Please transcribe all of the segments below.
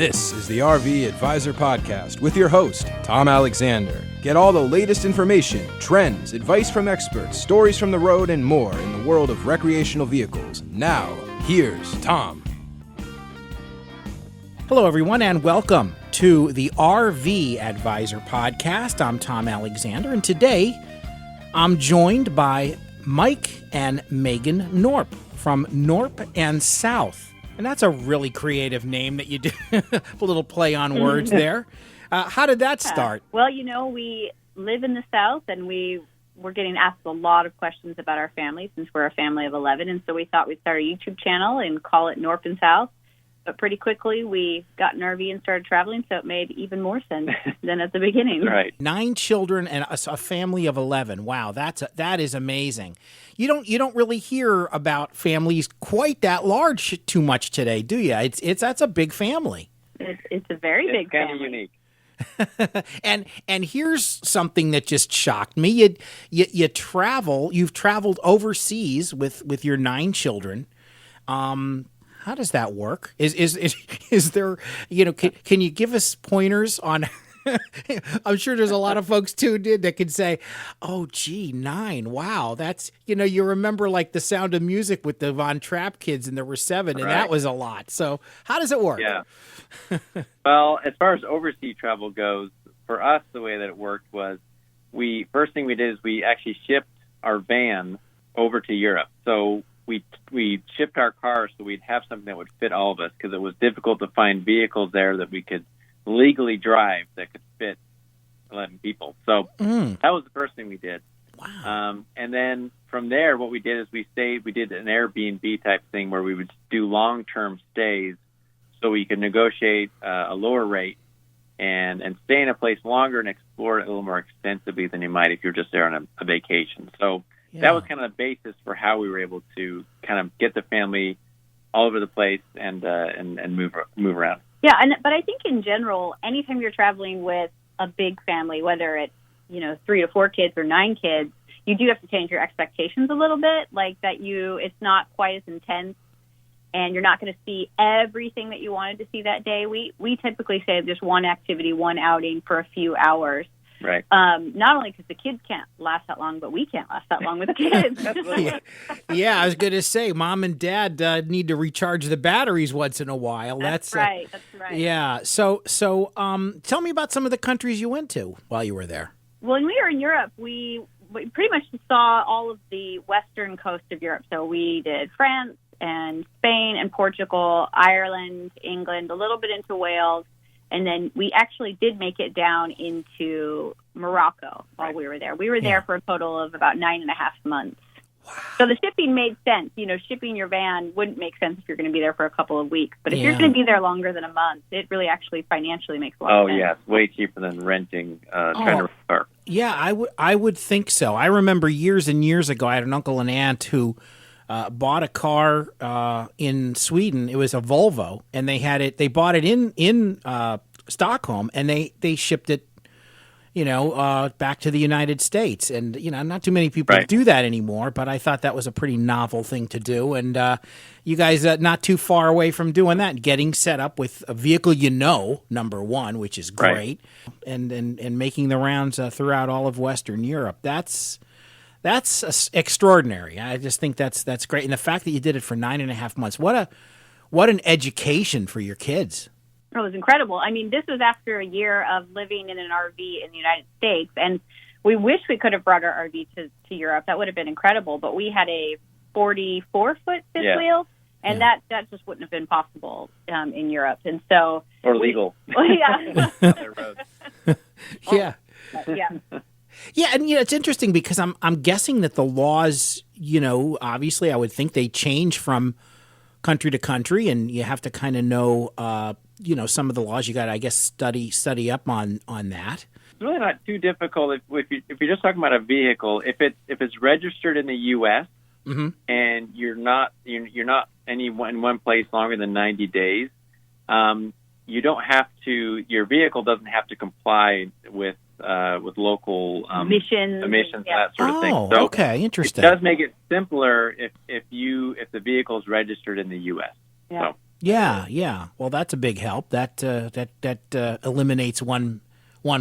This is the RV Advisor Podcast with your host, Tom Alexander. Get all the latest information, trends, advice from experts, stories from the road, and more in the world of recreational vehicles. Now, here's Tom. Hello, everyone, and welcome to the RV Advisor Podcast. I'm Tom Alexander, and today I'm joined by Mike and Megan Knorpp from Knorpp and South. And that's a really creative name that you do. A little play on words there. How did that start? Well, we live in the South, and we're getting asked a lot of questions about our family since we're a family of 11. And so we thought we'd start a YouTube channel and call it Knorpp and South. But pretty quickly, we got an RV and started traveling, so it made even more sense than at the beginning. Right. 9 children and a family of 11. Wow, that is amazing. You don't really hear about families quite that large too much today, do you? That's a big family. It's a very big family. It's kind of and unique. here's something that just shocked me. You've traveled overseas with your 9 children. How does that work? Is there, can you give us pointers on, I'm sure there's a lot of folks tuned in that could say, oh, gee, 9, wow. That's, you remember like The Sound of Music with the Von Trapp kids, and there were 7, and that was a lot. So how does it work? Yeah. Well, as far as overseas travel goes, for us, the way that it worked was first thing we did is we actually shipped our van over to Europe. So we shipped our cars so we'd have something that would fit all of us, because it was difficult to find vehicles there that we could legally drive that could fit 11 people. So that was the first thing we did. Wow. And then from there, what we did is we did an Airbnb type thing where we would do long-term stays so we could negotiate a lower rate and stay in a place longer and explore it a little more extensively than you might if you're just there on a vacation. So that was kind of the basis for how we were able to kind of get the family all over the place and move around. Yeah, but I think in general, anytime you're traveling with a big family, whether it's 3 to 4 kids or 9 kids, you do have to change your expectations a little bit. Like that, it's not quite as intense, and you're not going to see everything that you wanted to see that day. We typically say just one activity, one outing for a few hours. Right. Not only because the kids can't last that long, but we can't last that long with the kids. Yeah, I was going to say, Mom and Dad need to recharge the batteries once in a while. That's right. That's right. Yeah. So, tell me about some of the countries you went to while you were there. Well, when we were in Europe, we pretty much saw all of the western coast of Europe. So we did France and Spain and Portugal, Ireland, England, a little bit into Wales. And then we actually did make it down into Morocco while we were there. We were there for a total of about 9.5 months. Wow. So the shipping made sense. Shipping your van wouldn't make sense if you're going to be there for a couple of weeks. But if you're going to be there longer than a month, it really actually financially makes a lot of sense. Oh, yeah. It's way cheaper than renting, trying to rent a car. Yeah, I would think so. I remember years and years ago, I had an uncle and aunt who bought a car in Sweden. It was a Volvo, and they bought it in Stockholm, and they shipped it, back to the United States. And, not too many people do that anymore, but I thought that was a pretty novel thing to do. And you guys not too far away from doing that, getting set up with a vehicle, number one, which is great, and making the rounds throughout all of Western Europe. That's extraordinary. I just think that's great. And the fact that you did it for 9.5 months, what an education for your kids. It was incredible. I mean, this was after a year of living in an RV in the United States, and we wish we could have brought our RV to Europe. That would have been incredible, but we had a 44-foot fifth wheel, and that just wouldn't have been possible in Europe. And so or legal. Yeah. Yeah. Yeah. Yeah, and it's interesting because I'm guessing that the laws, obviously I would think they change from country to country, and you have to kind of know some of the laws. You got to, I guess, study up on that. It's really not too difficult if you're just talking about a vehicle. If it's registered in the U.S. and you're not in one place longer than 90 days, you don't have to. Your vehicle doesn't have to comply with local emissions and that sort of thing. Oh, So okay, interesting. It does make it simpler if the vehicle is registered in the U.S. Yeah. So. Yeah, yeah. Well, that's a big help. That eliminates one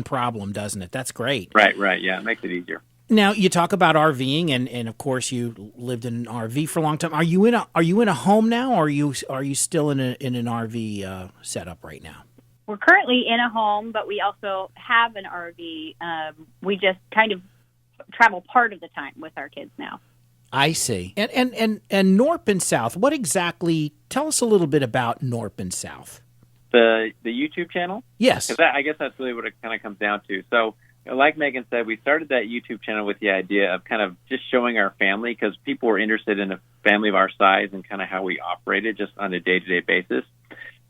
problem, doesn't it? That's great. Right. Yeah, it makes it easier. Now you talk about RVing, and of course you lived in an RV for a long time. Are you in a home now, or are you still in an RV setup right now? We're currently in a home, but we also have an RV. We just kind of travel part of the time with our kids now. I see. And Knorpp and South. What exactly? Tell us a little bit about Knorpp and South. The YouTube channel? Yes. 'Cause I guess that's really what it kind of comes down to. So, like Megan said, we started that YouTube channel with the idea of kind of just showing our family, because people were interested in a family of our size and kind of how we operated just on a day-to-day basis.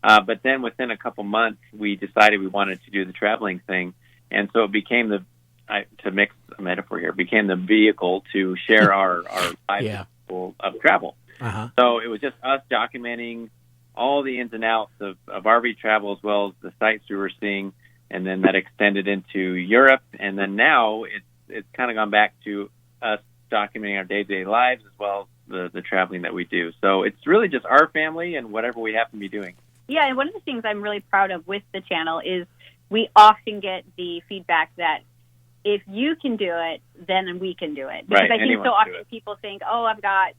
But then within a couple months, we decided we wanted to do the traveling thing. And so it became to mix a metaphor here, became the vehicle to share our lives of travel. Uh-huh. So it was just us documenting all the ins and outs of RV travel, as well as the sites we were seeing. And then that extended into Europe. And then now it's kind of gone back to us documenting our day-to-day lives, as well as the traveling that we do. So it's really just our family and whatever we happen to be doing. Yeah, and one of the things I'm really proud of with the channel is we often get the feedback that if you can do it, then we can do it. Because Right, I think anyone so can do often it. people think, oh, I've got,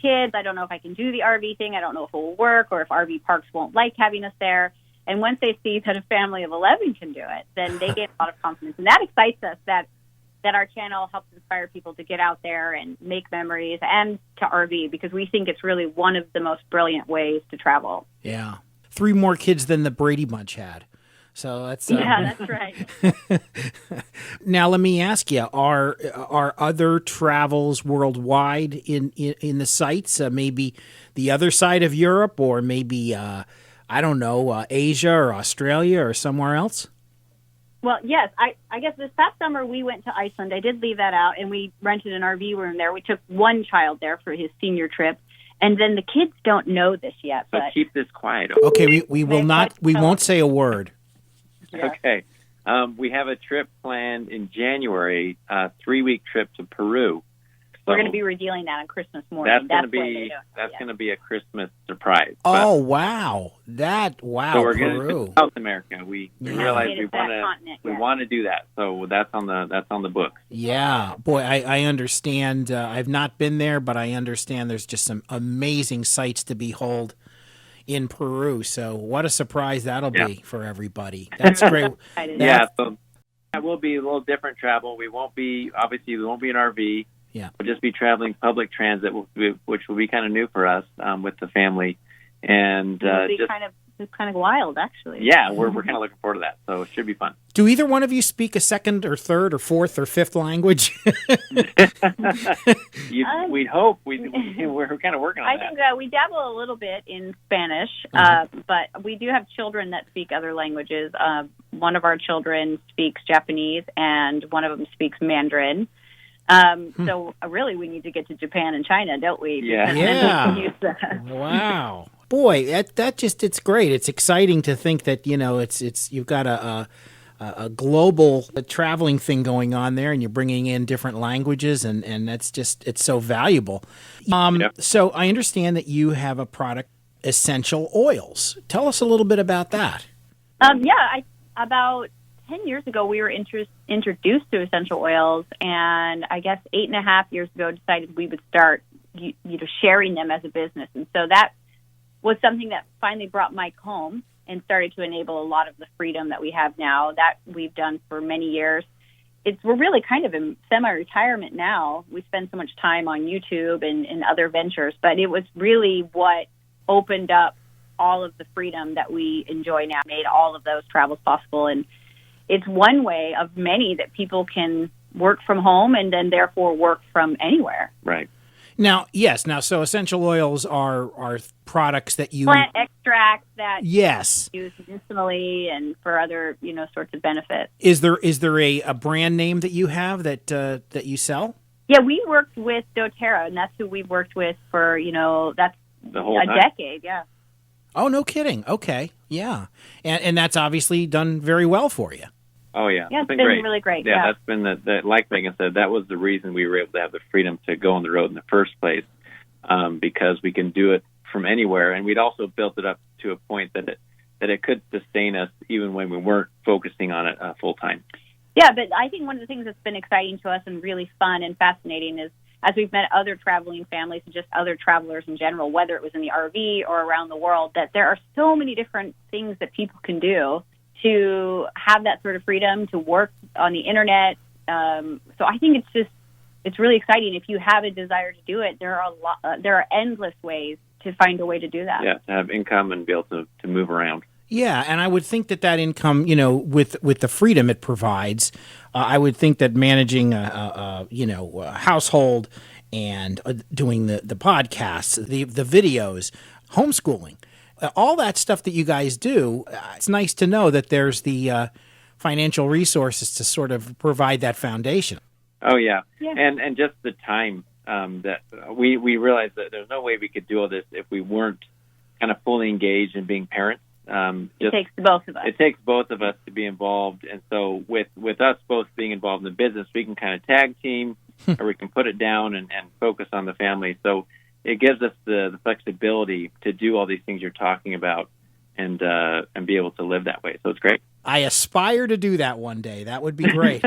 kids. I don't know if I can do the RV thing. I don't know if it will work, or if RV parks won't like having us there. And once they see that a family of 11 can do it, then they get a lot of confidence. And that excites us that our channel helps inspire people to get out there and make memories and to RV, because we think it's really one of the most brilliant ways to travel. Yeah. 3 more kids than the Brady Bunch had. So that's Yeah, that's right. Now let me ask you: Are other travels worldwide in the sites? Maybe the other side of Europe, or maybe I don't know, Asia or Australia or somewhere else? Well, yes. I guess this past summer we went to Iceland. I did leave that out, and we rented an RV room there. We took one child there for his senior trip, and then the kids don't know this yet. So But keep this quiet. Okay, we will not. We won't say a word. yeah. Okay. We have a trip planned in January, a 3-week trip to Peru. We're going to be revealing that on Christmas morning. That's going to what they're be doing. that's Yeah. going to be a Christmas surprise. Oh wow, So we're going to Peru. do South America. We realize It's we that continent, yeah. want to do that. So that's on the book. Yeah, boy, I understand. I've not been there, but I understand there's just some amazing sights to behold in Peru. So what a surprise that'll be for everybody. That's great. Yeah, so that will be a little different travel. We won't be in RV. Yeah. We'll just be traveling public transit, which will be kind of new for us with the family. And It'll be just kind of wild, actually. yeah, we're kind of looking forward to that. So it should be fun. Do either one of you speak a second or third or fourth or fifth language? We'd hope. We're kind of working on I that. think we dabble a little bit in Spanish, but we do have children that speak other languages. One of our children speaks Japanese, and one of them speaks Mandarin. So really, we need to get to Japan and China, don't we? Yeah. Because then we can Yeah. use that. Wow. Boy, it's great. It's exciting to think that, it's you've got a global traveling thing going on there, and you're bringing in different languages, and that's just, it's so valuable. So I understand that you have a product, essential oils. Tell us a little bit about that. About 10 years ago, we were introduced to essential oils, and I guess 8.5 years ago, decided we would start sharing them as a business. And so that was something that finally brought Mike home and started to enable a lot of the freedom that we have now, that we've done for many years. We're really kind of in semi-retirement now. We spend so much time on YouTube and other ventures, but it was really what opened up all of the freedom that we enjoy now, made all of those travels possible. And it's one way of many that people can work from home and then therefore work from anywhere. Right. Now, yes. So essential oils are products that you Plant extracts that yes. use medicinally and for other sorts of benefits. Is there a brand name that you have that you sell? Yeah, we worked with doTERRA, and that's who we've worked with for that's The whole a time. decade. Yeah. Oh, no kidding. Okay, yeah, and that's obviously done very well for you. Oh yeah, Yeah, it's been great. really great. Yeah, Yeah. that's been the like Megan said, that was the reason we were able to have the freedom to go on the road in the first place, because we can do it from anywhere. And we'd also built it up to a point that it could sustain us even when we weren't focusing on it full time. Yeah, but I think one of the things that's been exciting to us and really fun and fascinating is as we've met other traveling families and just other travelers in general, whether it was in the RV or around the world, that there are so many different things that people can do to have that sort of freedom to work on the internet. So I think it's really exciting. If you have a desire to do it, there are endless ways to find a way to do that. Yeah, to have income and be able to move around. Yeah, and I would think that income, with the freedom it provides, I would think that managing a household and doing the podcasts, the videos, homeschooling, all that stuff that you guys do, it's nice to know that there's the financial resources to sort of provide that foundation. Oh, yeah. And just the time that we realized that there's no way we could do all this if we weren't kind of fully engaged in being parents. It takes both of us. It takes both of us to be involved. And so with us both being involved in the business, we can kind of tag team or we can put it down and focus on the family. So it gives us the flexibility to do all these things you're talking about and be able to live that way. So it's great. I aspire to do that one day. That would be great.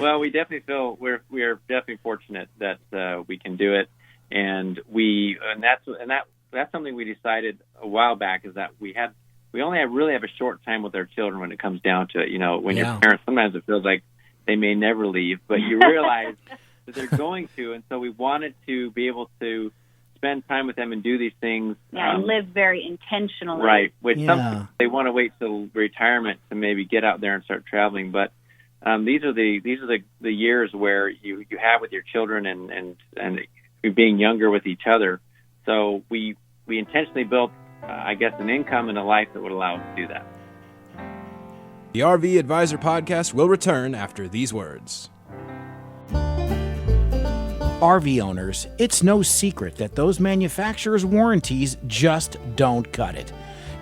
Well, we definitely feel we are definitely fortunate that we can do it, and that's something we decided a while back is that we only really have a short time with our children when it comes down to it. When you're parents, sometimes it feels like they may never leave, but you realize that they're going to, and so we wanted to be able to spend time with them and do these things. And live very intentionally. Right, which some they want to wait till retirement to maybe get out there and start traveling. But these are the years where you have with your children and being younger with each other. So we intentionally built, an income and a life that would allow us to do that. The RV Advisor Podcast will return after these words. RV owners, it's no secret that those manufacturers' warranties just don't cut it.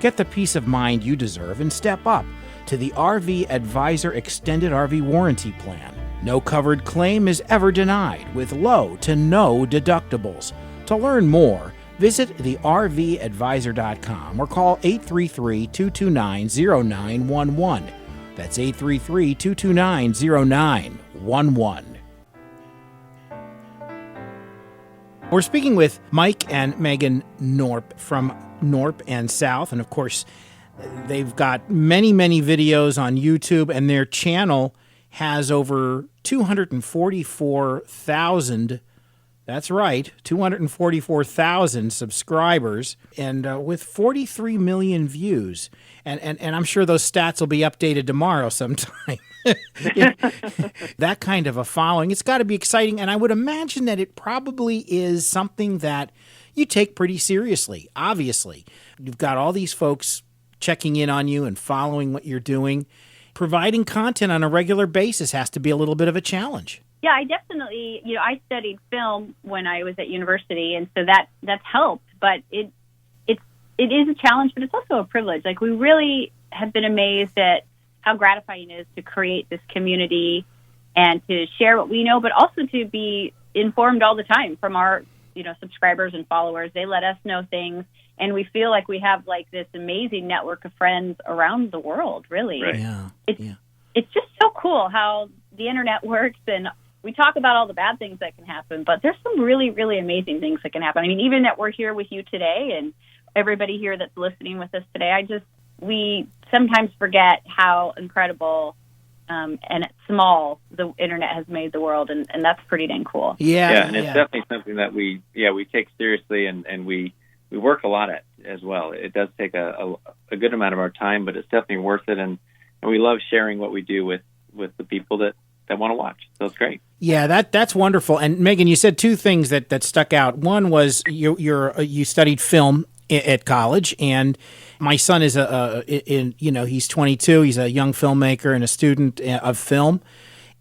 Get the peace of mind you deserve and step up to the RV Advisor Extended RV Warranty Plan. No covered claim is ever denied with low to no deductibles. To learn more, visit thervadvisor.com or call 833-229-0911. That's 833-229-0911. We're speaking with Mike and Megan Knorpp from Knorpp and South, and of course, they've got many, many videos on YouTube, and their channel has over 244,000. That's right, 244,000 subscribers, and with 43 million views. And I'm sure those stats will be updated tomorrow sometime. That kind of a following, it's got to be exciting, and I would imagine that it probably is something that you take pretty seriously. Obviously, you've got all these folks checking in on you and following what you're doing. Providing content on a regular basis has to be a little bit of a challenge. Yeah, I definitely, I studied film when I was at university, and so that's helped, but it is a challenge, but it's also a privilege. Like, we really have been amazed at how gratifying it is to create this community and to share what we know, but also to be informed all the time from our, subscribers and followers. They let us know things, and we feel like we have like this amazing network of friends around the world, really. Right. Yeah. It's just so cool how the internet works, and we talk about all the bad things that can happen, but there's some really, really amazing things that can happen. I mean, even that we're here with you today and everybody here that's listening with us today, we sometimes forget how incredible and small the internet has made the world, and that's pretty dang cool. Yeah, and it's definitely something that we take seriously, and we work a lot at as well. It does take a good amount of our time, but it's definitely worth it, and we love sharing what we do with the people that want to watch. So it's great. Yeah, that's wonderful. And Megan, you said two things that stuck out. One was you studied film at college, and my son is he's 22. He's a young filmmaker and a student of film.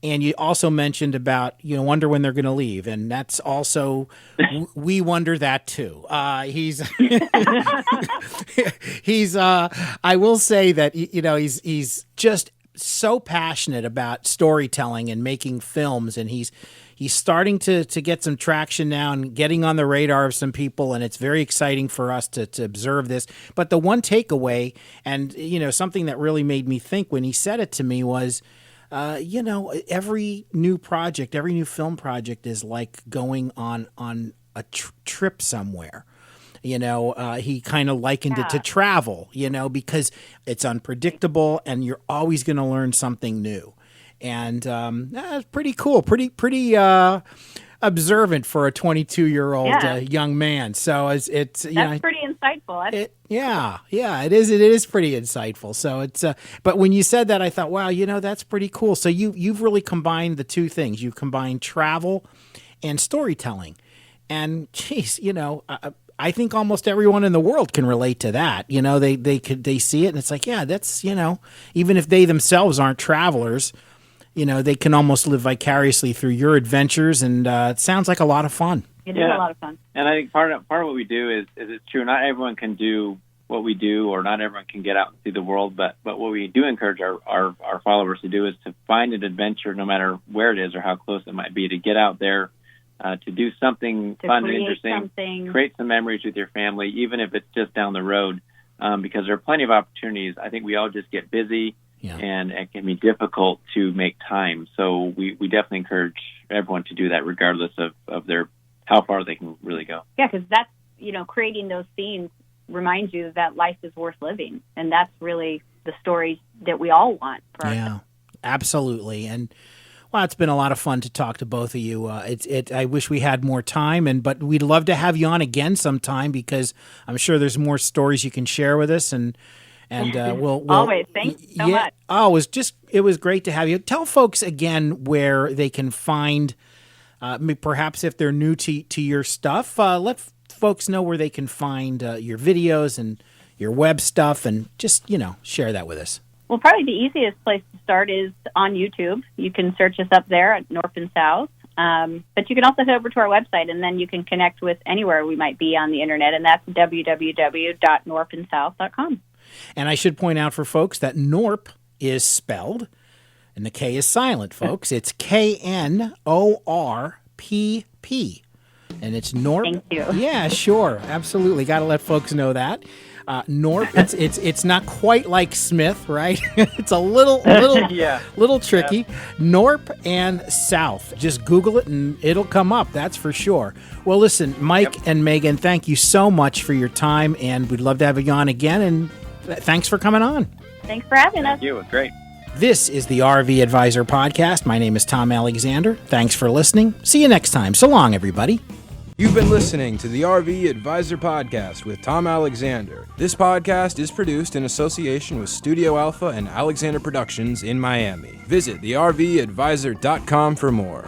And you also mentioned about wonder when they're going to leave, and that's also we wonder that too. He's I will say that he's just so passionate about storytelling and making films, and he's he's starting to get some traction now and getting on the radar of some people, and it's very exciting for us to observe this. But the one takeaway, and something that really made me think when he said it to me was, every new project, every new film project is like going on a trip somewhere. He kind of likened it to travel, because it's unpredictable and you're always going to learn something new. And that's pretty cool, pretty observant for a 22-year-old young man. So it's that's pretty insightful. It is pretty insightful. So it's but when you said that, I thought, wow, that's pretty cool. So you've really combined the two things. You combined travel and storytelling. And geez, I think almost everyone in the world can relate to that. They see it and it's like, yeah, that's, even if they themselves aren't travelers, they can almost live vicariously through your adventures, and it sounds like a lot of fun. It is a lot of fun. And I think part of what we do is it's true. Not everyone can do what we do, or not everyone can get out and see the world. But what we do encourage our followers to do is to find an adventure, no matter where it is or how close it might be, to get out there, to do something fun and interesting, create some memories with your family, even if it's just down the road, because there are plenty of opportunities. I think we all just get busy. Yeah. And it can be difficult to make time. So we definitely encourage everyone to do that, regardless of their how far they can really go. Yeah, because that's, creating those scenes reminds you that life is worth living. And that's really the stories that we all want for ourselves. Absolutely. And well, it's been a lot of fun to talk to both of you. I wish we had more time, but we'd love to have you on again sometime, because I'm sure there's more stories you can share with us. And we'll always. Thanks so much. Oh, it was great to have you. Tell folks again where they can find, perhaps if they're new to your stuff, let folks know where they can find your videos and your web stuff, and just, share that with us. Well, probably the easiest place to start is on YouTube. You can search us up there at Knorpp and South. But you can also head over to our website, and then you can connect with anywhere we might be on the internet, and that's www.knorppandsouth.com. And I should point out for folks that Knorpp is spelled, and the K is silent, folks. It's Knorpp, and it's Knorpp. Thank you. Yeah, sure, absolutely. Got to let folks know that. Knorpp, it's not quite like Smith, right? It's a little tricky. Yeah. Knorpp and South. Just Google it and it'll come up. That's for sure. Well, listen, Mike and Megan, thank you so much for your time, and we'd love to have you on again. And thanks for coming on. Thanks for having us. Thank you. It was great. This is the RV Advisor Podcast. My name is Tom Alexander. Thanks for listening. See you next time. So long, everybody. You've been listening to the RV Advisor Podcast with Tom Alexander. This podcast is produced in association with Studio Alpha and Alexander Productions in Miami. Visit thervadvisor.com for more.